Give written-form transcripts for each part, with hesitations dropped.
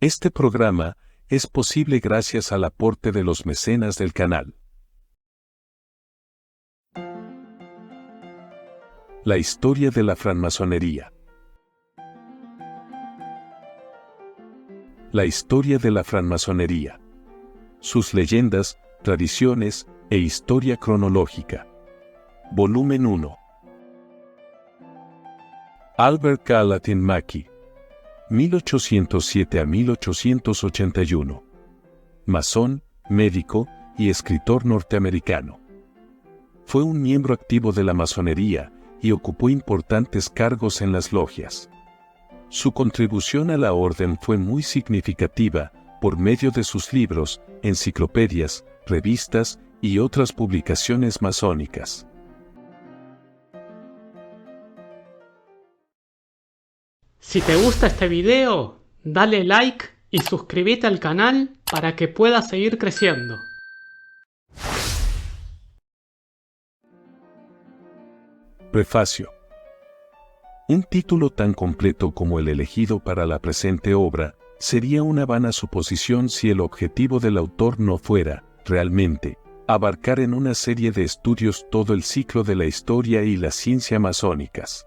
Este programa es posible gracias al aporte de los mecenas del canal. La historia de la francmasonería. La historia de la francmasonería. Sus leyendas, tradiciones e historia cronológica. Volumen 1. Albert Gallatin Mackey, 1807 a 1881. Masón, médico y escritor norteamericano. Fue un miembro activo de la masonería y ocupó importantes cargos en las logias. Su contribución a la orden fue muy significativa por medio de sus libros, enciclopedias, revistas y otras publicaciones masónicas. Si te gusta este video, dale like y suscríbete al canal para que puedas seguir creciendo. Prefacio. Un título tan completo como el elegido para la presente obra sería una vana suposición si el objetivo del autor no fuera, realmente, abarcar en una serie de estudios todo el ciclo de la historia y la ciencia masónicas.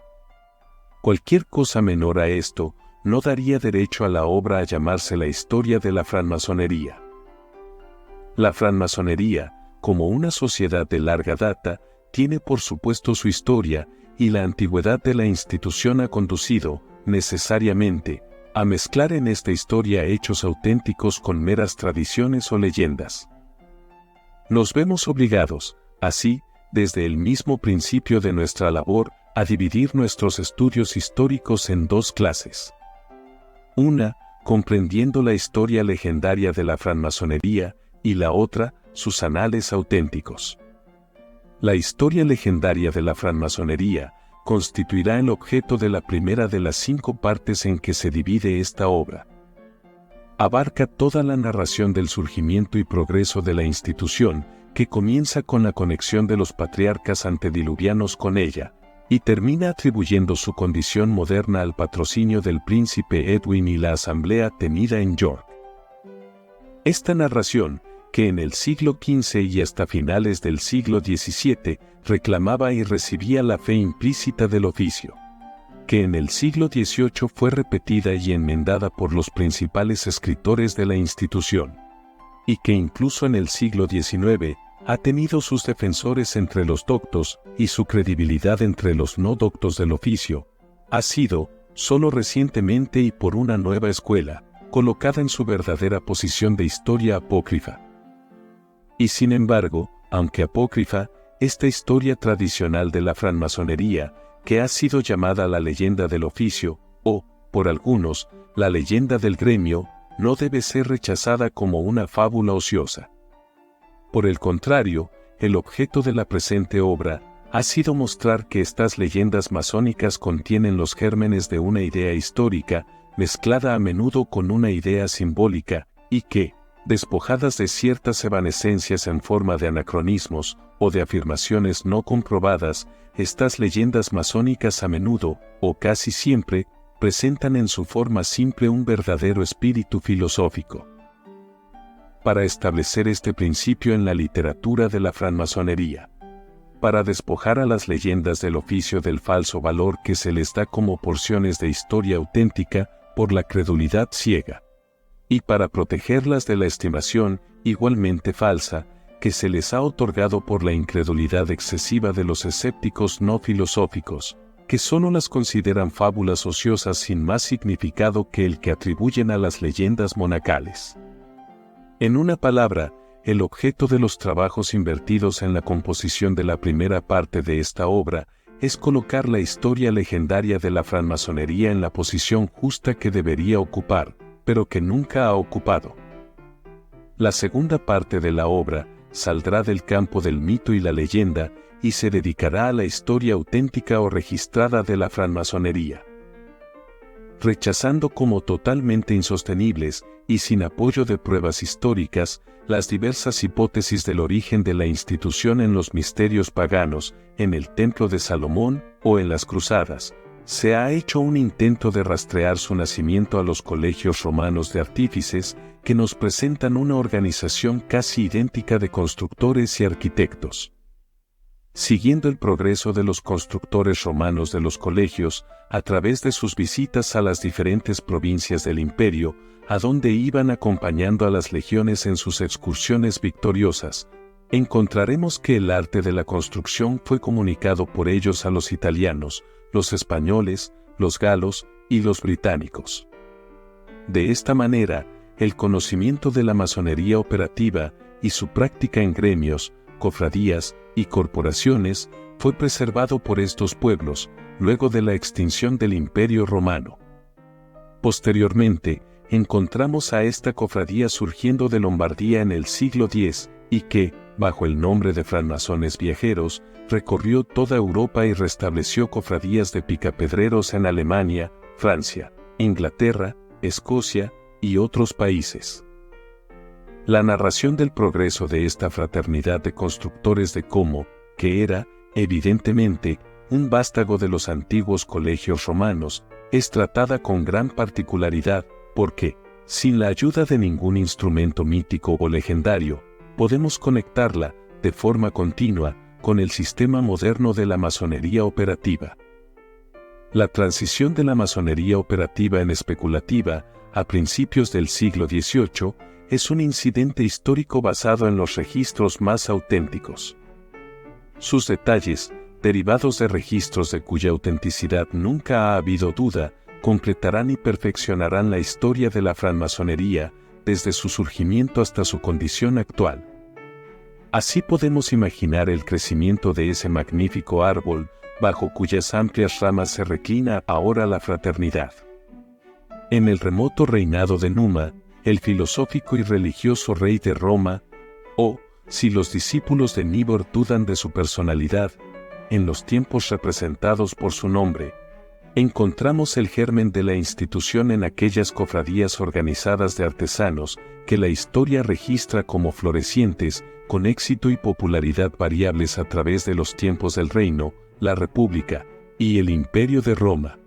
Cualquier cosa menor a esto no daría derecho a la obra a llamarse la historia de la francmasonería. La francmasonería, como una sociedad de larga data, tiene por supuesto su historia, y la antigüedad de la institución ha conducido, necesariamente, a mezclar en esta historia hechos auténticos con meras tradiciones o leyendas. Nos vemos obligados, así, desde el mismo principio de nuestra labor, a dividir nuestros estudios históricos en dos clases. Una, comprendiendo la historia legendaria de la francmasonería, y la otra, sus anales auténticos. La historia legendaria de la francmasonería constituirá el objeto de la primera de las 5 partes en que se divide esta obra. Abarca toda la narración del surgimiento y progreso de la institución, que comienza con la conexión de los patriarcas antediluvianos con ella, y termina atribuyendo su condición moderna al patrocinio del príncipe Edwin y la asamblea tenida en York. Esta narración, que en el siglo XV y hasta finales del siglo XVII reclamaba y recibía la fe implícita del oficio, que en el siglo XVIII fue repetida y enmendada por los principales escritores de la institución, y que incluso en el siglo XIX ha tenido sus defensores entre los doctos y su credibilidad entre los no doctos del oficio, ha sido, solo recientemente y por una nueva escuela, colocada en su verdadera posición de historia apócrifa. Y sin embargo, aunque apócrifa, esta historia tradicional de la francmasonería, que ha sido llamada la leyenda del oficio, o, por algunos, la leyenda del gremio, no debe ser rechazada como una fábula ociosa. Por el contrario, el objeto de la presente obra ha sido mostrar que estas leyendas masónicas contienen los gérmenes de una idea histórica, mezclada a menudo con una idea simbólica, y que, despojadas de ciertas evanescencias en forma de anacronismos o de afirmaciones no comprobadas, estas leyendas masónicas a menudo, o casi siempre, presentan en su forma simple un verdadero espíritu filosófico. Para establecer este principio en la literatura de la francmasonería, para despojar a las leyendas del oficio del falso valor que se les da como porciones de historia auténtica por la credulidad ciega, y para protegerlas de la estimación, igualmente falsa, que se les ha otorgado por la incredulidad excesiva de los escépticos no filosóficos, que solo las consideran fábulas ociosas sin más significado que el que atribuyen a las leyendas monacales. En una palabra, el objeto de los trabajos invertidos en la composición de la primera parte de esta obra es colocar la historia legendaria de la francmasonería en la posición justa que debería ocupar, pero que nunca ha ocupado. La segunda parte de la obra saldrá del campo del mito y la leyenda y se dedicará a la historia auténtica o registrada de la francmasonería. Rechazando como totalmente insostenibles y sin apoyo de pruebas históricas las diversas hipótesis del origen de la institución en los misterios paganos, en el Templo de Salomón o en las Cruzadas, Se ha hecho un intento de rastrear su nacimiento a los colegios romanos de artífices, que nos presentan una organización casi idéntica de constructores y arquitectos. Siguiendo el progreso de los constructores romanos de los colegios, a través de sus visitas a las diferentes provincias del imperio, a donde iban acompañando a las legiones en sus excursiones victoriosas, encontraremos que el arte de la construcción fue comunicado por ellos a los italianos, los españoles, los galos y los británicos. De esta manera, el conocimiento de la masonería operativa y su práctica en gremios, cofradías y corporaciones fue preservado por estos pueblos, luego de la extinción del Imperio Romano. Posteriormente, encontramos a esta cofradía surgiendo de Lombardía en el siglo X y que, bajo el nombre de francmasones viajeros, recorrió toda Europa y restableció cofradías de picapedreros en Alemania, Francia, Inglaterra, Escocia y otros países. La narración del progreso de esta fraternidad de constructores de Como, que era, evidentemente, un vástago de los antiguos colegios romanos, es tratada con gran particularidad, porque, sin la ayuda de ningún instrumento mítico o legendario, podemos conectarla, de forma continua, con el sistema moderno de la masonería operativa. La transición de la masonería operativa en especulativa, a principios del siglo XVIII, es un incidente histórico basado en los registros más auténticos. Sus detalles, derivados de registros de cuya autenticidad nunca ha habido duda, completarán y perfeccionarán la historia de la francmasonería, desde su surgimiento hasta su condición actual. Así podemos imaginar el crecimiento de ese magnífico árbol, bajo cuyas amplias ramas se reclina ahora la fraternidad. En el remoto reinado de Numa, el filosófico y religioso rey de Roma, o, si los discípulos de Nibor dudan de su personalidad, en los tiempos representados por su nombre, encontramos el germen de la institución en aquellas cofradías organizadas de artesanos, que la historia registra como florecientes, con éxito y popularidad variables a través de los tiempos del reino, la república y el imperio de Roma.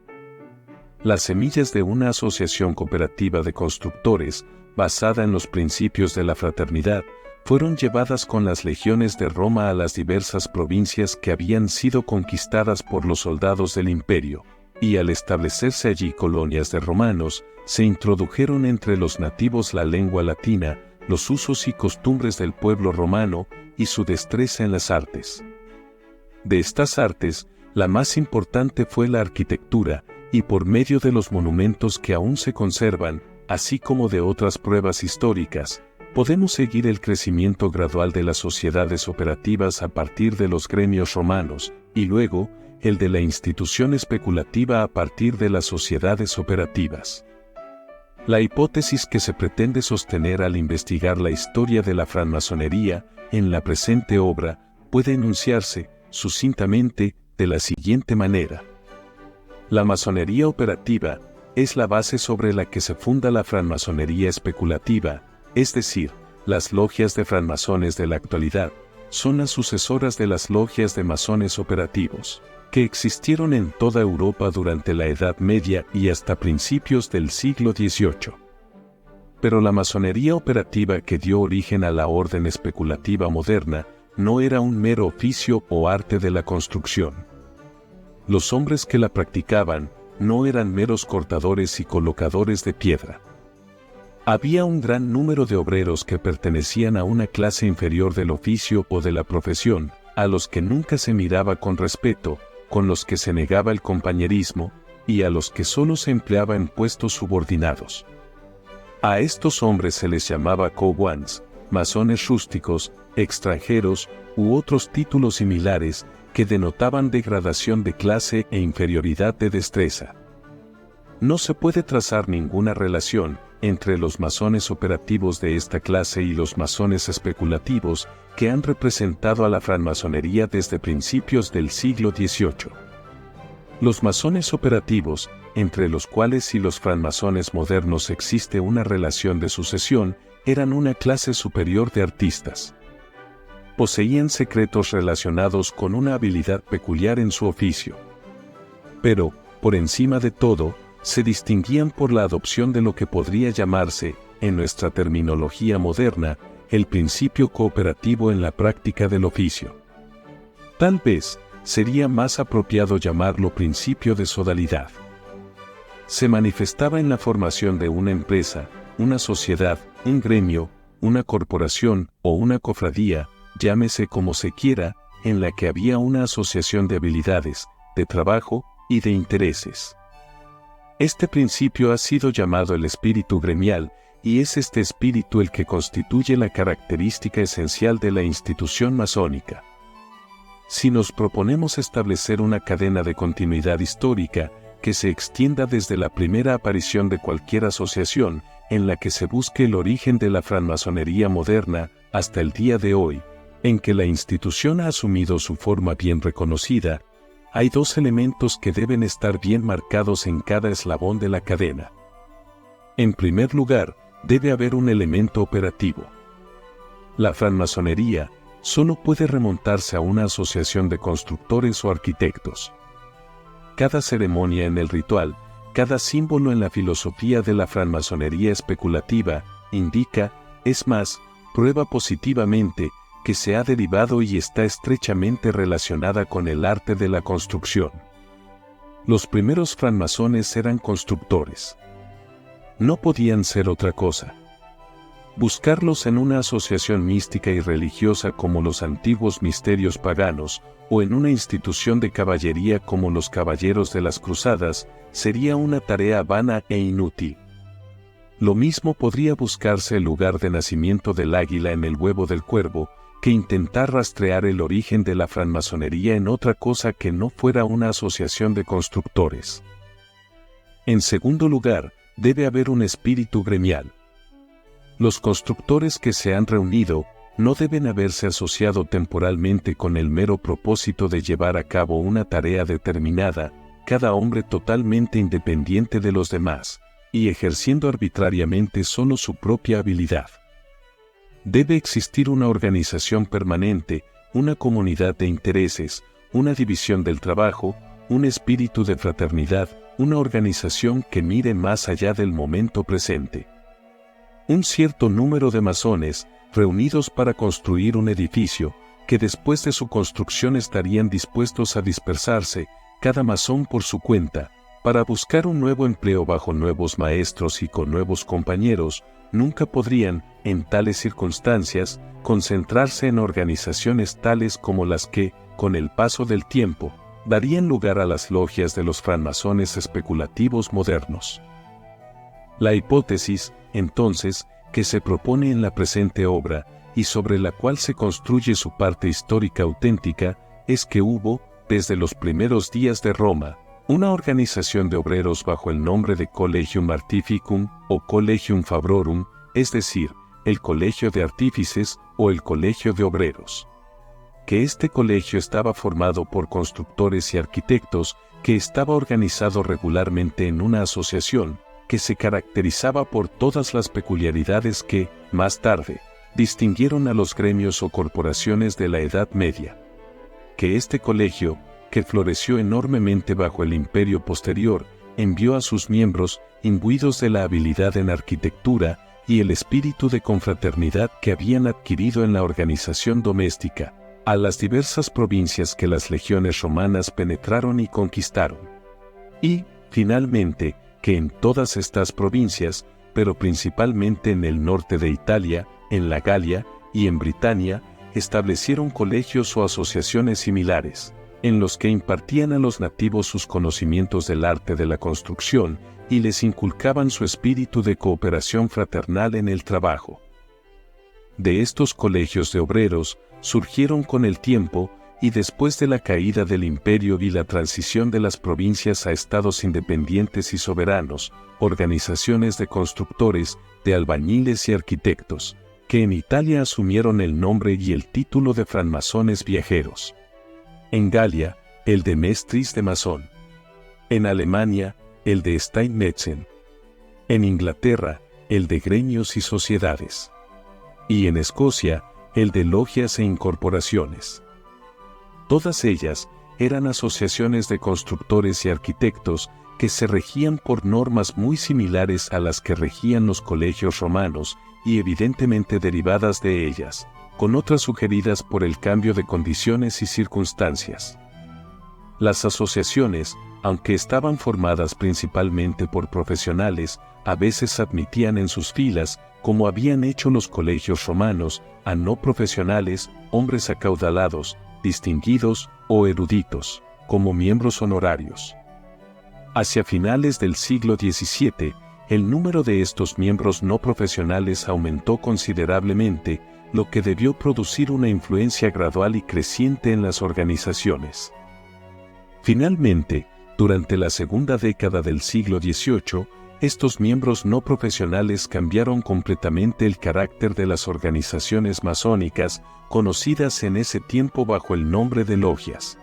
Las semillas de una asociación cooperativa de constructores, basada en los principios de la fraternidad, fueron llevadas con las legiones de Roma a las diversas provincias que habían sido conquistadas por los soldados del imperio, y al establecerse allí colonias de romanos, se introdujeron entre los nativos la lengua latina, los usos y costumbres del pueblo romano y su destreza en las artes. De estas artes, la más importante fue la arquitectura, y por medio de los monumentos que aún se conservan, así como de otras pruebas históricas, podemos seguir el crecimiento gradual de las sociedades operativas a partir de los gremios romanos, y luego, el de la institución especulativa a partir de las sociedades operativas. La hipótesis que se pretende sostener al investigar la historia de la francmasonería en la presente obra puede enunciarse, sucintamente, de la siguiente manera. La masonería operativa es la base sobre la que se funda la francmasonería especulativa, es decir, las logias de francmasones de la actualidad son las sucesoras de las logias de masones operativos, que existieron en toda Europa durante la Edad Media y hasta principios del siglo XVIII. Pero la masonería operativa que dio origen a la orden especulativa moderna no era un mero oficio o arte de la construcción. Los hombres que la practicaban no eran meros cortadores y colocadores de piedra. Había un gran número de obreros que pertenecían a una clase inferior del oficio o de la profesión, a los que nunca se miraba con respeto, con los que se negaba el compañerismo, y a los que solo se empleaba en puestos subordinados. A estos hombres se les llamaba cowans, masones rústicos, extranjeros, u otros títulos similares, que denotaban degradación de clase e inferioridad de destreza. No se puede trazar ninguna relación entre los masones operativos de esta clase y los masones especulativos que han representado a la francmasonería desde principios del siglo XVIII. Los masones operativos, entre los cuales y los francmasones modernos existe una relación de sucesión, eran una clase superior de artistas. Poseían secretos relacionados con una habilidad peculiar en su oficio. Pero, por encima de todo, se distinguían por la adopción de lo que podría llamarse, en nuestra terminología moderna, el principio cooperativo en la práctica del oficio. Tal vez, sería más apropiado llamarlo principio de sodalidad. Se manifestaba en la formación de una empresa, una sociedad, un gremio, una corporación o una cofradía, llámese como se quiera, en la que había una asociación de habilidades, de trabajo y de intereses. Este principio ha sido llamado el espíritu gremial, y es este espíritu el que constituye la característica esencial de la institución masónica. Si nos proponemos establecer una cadena de continuidad histórica que se extienda desde la primera aparición de cualquier asociación, en la que se busque el origen de la francmasonería moderna, hasta el día de hoy, en que la institución ha asumido su forma bien reconocida, hay dos elementos que deben estar bien marcados en cada eslabón de la cadena. En primer lugar, debe haber un elemento operativo. La francmasonería solo puede remontarse a una asociación de constructores o arquitectos. Cada ceremonia en el ritual, cada símbolo en la filosofía de la francmasonería especulativa, indica, es más, prueba positivamente, que se ha derivado y está estrechamente relacionada con el arte de la construcción. Los primeros francmasones eran constructores. No podían ser otra cosa. Buscarlos en una asociación mística y religiosa como los antiguos misterios paganos, o en una institución de caballería como los caballeros de las cruzadas, sería una tarea vana e inútil. Lo mismo podría buscarse el lugar de nacimiento del águila en el huevo del cuervo, que intentar rastrear el origen de la francmasonería en otra cosa que no fuera una asociación de constructores. En segundo lugar, debe haber un espíritu gremial. Los constructores que se han reunido no deben haberse asociado temporalmente con el mero propósito de llevar a cabo una tarea determinada, cada hombre totalmente independiente de los demás, y ejerciendo arbitrariamente solo su propia habilidad. Debe existir una organización permanente, una comunidad de intereses, una división del trabajo, un espíritu de fraternidad, una organización que mire más allá del momento presente. Un cierto número de masones, reunidos para construir un edificio, que después de su construcción estarían dispuestos a dispersarse, cada masón por su cuenta, para buscar un nuevo empleo bajo nuevos maestros y con nuevos compañeros, nunca podrían, en tales circunstancias, concentrarse en organizaciones tales como las que, con el paso del tiempo, darían lugar a las logias de los francmasones especulativos modernos. La hipótesis, entonces, que se propone en la presente obra, y sobre la cual se construye su parte histórica auténtica, es que hubo, desde los primeros días de Roma, una organización de obreros bajo el nombre de Collegium Artificum o Collegium Fabrorum, es decir, el Colegio de Artífices o el Colegio de Obreros. Que este colegio estaba formado por constructores y arquitectos, que estaba organizado regularmente en una asociación, que se caracterizaba por todas las peculiaridades que, más tarde, distinguieron a los gremios o corporaciones de la Edad Media. Que este colegio, que floreció enormemente bajo el imperio posterior, envió a sus miembros, imbuidos de la habilidad en arquitectura y el espíritu de confraternidad que habían adquirido en la organización doméstica, a las diversas provincias que las legiones romanas penetraron y conquistaron. Y, finalmente, que en todas estas provincias, pero principalmente en el norte de Italia, en la Galia y en Britania, establecieron colegios o asociaciones similares, en los que impartían a los nativos sus conocimientos del arte de la construcción y les inculcaban su espíritu de cooperación fraternal en el trabajo. De estos colegios de obreros surgieron con el tiempo, y después de la caída del imperio y la transición de las provincias a estados independientes y soberanos, organizaciones de constructores, de albañiles y arquitectos, que en Italia asumieron el nombre y el título de francmasones viajeros. En Galia, el de Mestris de Masón. En Alemania, el de Steinmetzen. En Inglaterra, el de gremios y sociedades. Y en Escocia, el de logias e incorporaciones. Todas ellas, eran asociaciones de constructores y arquitectos que se regían por normas muy similares a las que regían los colegios romanos y evidentemente derivadas de ellas, con otras sugeridas por el cambio de condiciones y circunstancias. Las asociaciones, aunque estaban formadas principalmente por profesionales, a veces admitían en sus filas, como habían hecho los colegios romanos, a no profesionales, hombres acaudalados, distinguidos o eruditos, como miembros honorarios. Hacia finales del siglo XVII, el número de estos miembros no profesionales aumentó considerablemente, lo que debió producir una influencia gradual y creciente en las organizaciones. Finalmente, durante la segunda década del siglo XVIII, estos miembros no profesionales cambiaron completamente el carácter de las organizaciones masónicas, conocidas en ese tiempo bajo el nombre de logias.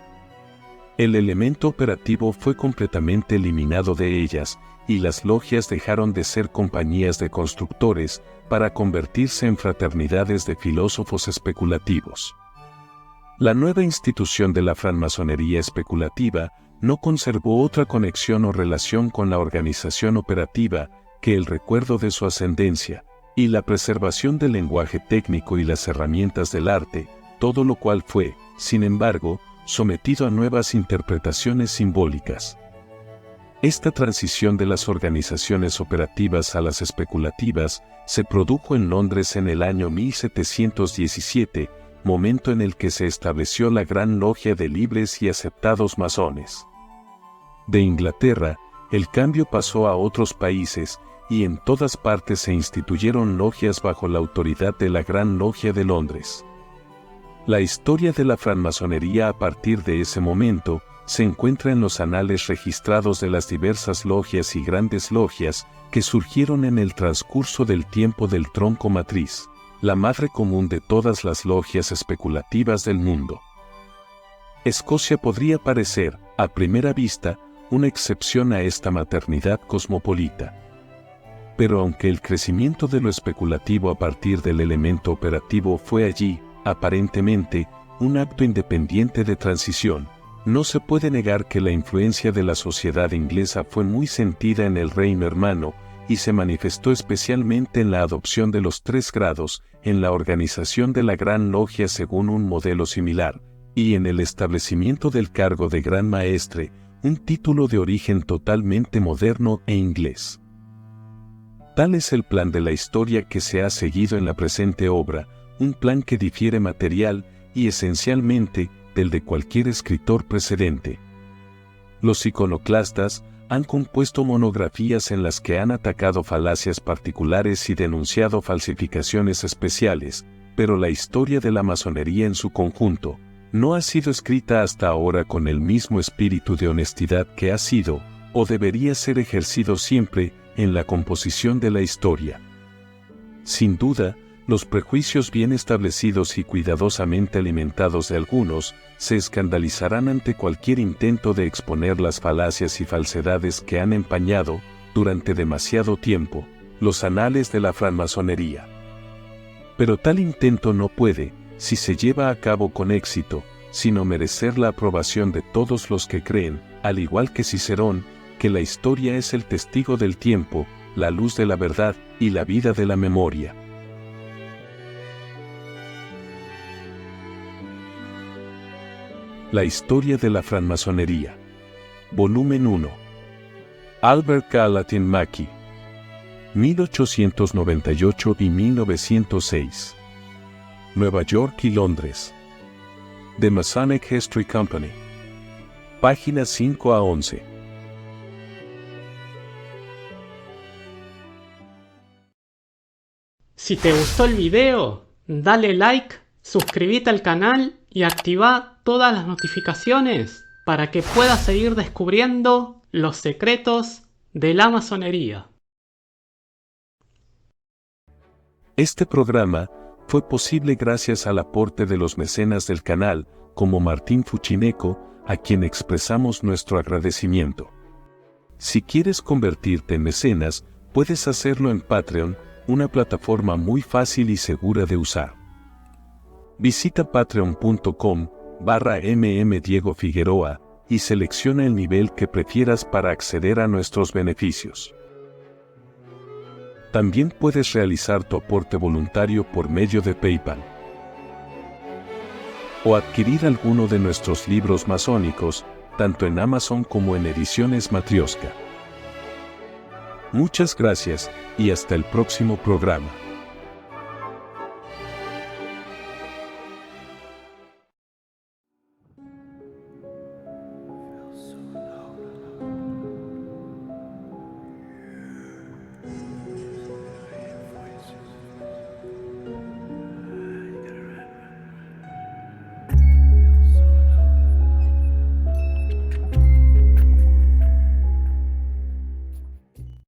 El elemento operativo fue completamente eliminado de ellas, y las logias dejaron de ser compañías de constructores para convertirse en fraternidades de filósofos especulativos. La nueva institución de la francmasonería especulativa no conservó otra conexión o relación con la organización operativa que el recuerdo de su ascendencia y la preservación del lenguaje técnico y las herramientas del arte, todo lo cual fue, sin embargo, sometido a nuevas interpretaciones simbólicas. Esta transición de las organizaciones operativas a las especulativas se produjo en Londres en el año 1717, momento en el que se estableció la Gran Logia de libres y aceptados masones. De Inglaterra, el cambio pasó a otros países, y en todas partes se instituyeron logias bajo la autoridad de la Gran Logia de Londres. La historia de la francmasonería a partir de ese momento se encuentra en los anales registrados de las diversas logias y grandes logias que surgieron en el transcurso del tiempo del tronco matriz, la madre común de todas las logias especulativas del mundo. Escocia podría parecer, a primera vista, una excepción a esta maternidad cosmopolita. Pero aunque el crecimiento de lo especulativo a partir del elemento operativo fue allí, aparentemente, un acto independiente de transición, no se puede negar que la influencia de la sociedad inglesa fue muy sentida en el reino hermano y se manifestó especialmente en la adopción de los 3 grados, en la organización de la Gran Logia según un modelo similar, y en el establecimiento del cargo de Gran Maestre, un título de origen totalmente moderno e inglés. Tal es el plan de la historia que se ha seguido en la presente obra, un plan que difiere material y esencialmente del de cualquier escritor precedente. Los iconoclastas han compuesto monografías en las que han atacado falacias particulares y denunciado falsificaciones especiales, pero la historia de la masonería en su conjunto no ha sido escrita hasta ahora con el mismo espíritu de honestidad que ha sido, o debería ser ejercido siempre, en la composición de la historia. Sin duda, los prejuicios bien establecidos y cuidadosamente alimentados de algunos, se escandalizarán ante cualquier intento de exponer las falacias y falsedades que han empañado, durante demasiado tiempo, los anales de la francmasonería. Pero tal intento no puede, si se lleva a cabo con éxito, sino merecer la aprobación de todos los que creen, al igual que Cicerón, que la historia es el testigo del tiempo, la luz de la verdad y la vida de la memoria. La historia de la francmasonería. Volumen 1. Albert Gallatin Mackey. 1898 y 1906. Nueva York y Londres. The Masonic History Company. Páginas 5 a 11. Si te gustó el video, dale like, suscríbete al canal y activa todas las notificaciones para que puedas seguir descubriendo los secretos de la masonería. Este programa fue posible gracias al aporte de los mecenas del canal, como Martín Fuchineco, a quien expresamos nuestro agradecimiento. Si quieres convertirte en mecenas, puedes hacerlo en Patreon, una plataforma muy fácil y segura de usar. Visita patreon.com, mm Diego Figueroa y selecciona el nivel que prefieras para acceder a nuestros beneficios. También puedes realizar tu aporte voluntario por medio de PayPal o adquirir alguno de nuestros libros masónicos, tanto en Amazon como en Ediciones Matrioska. Muchas gracias y hasta el próximo programa.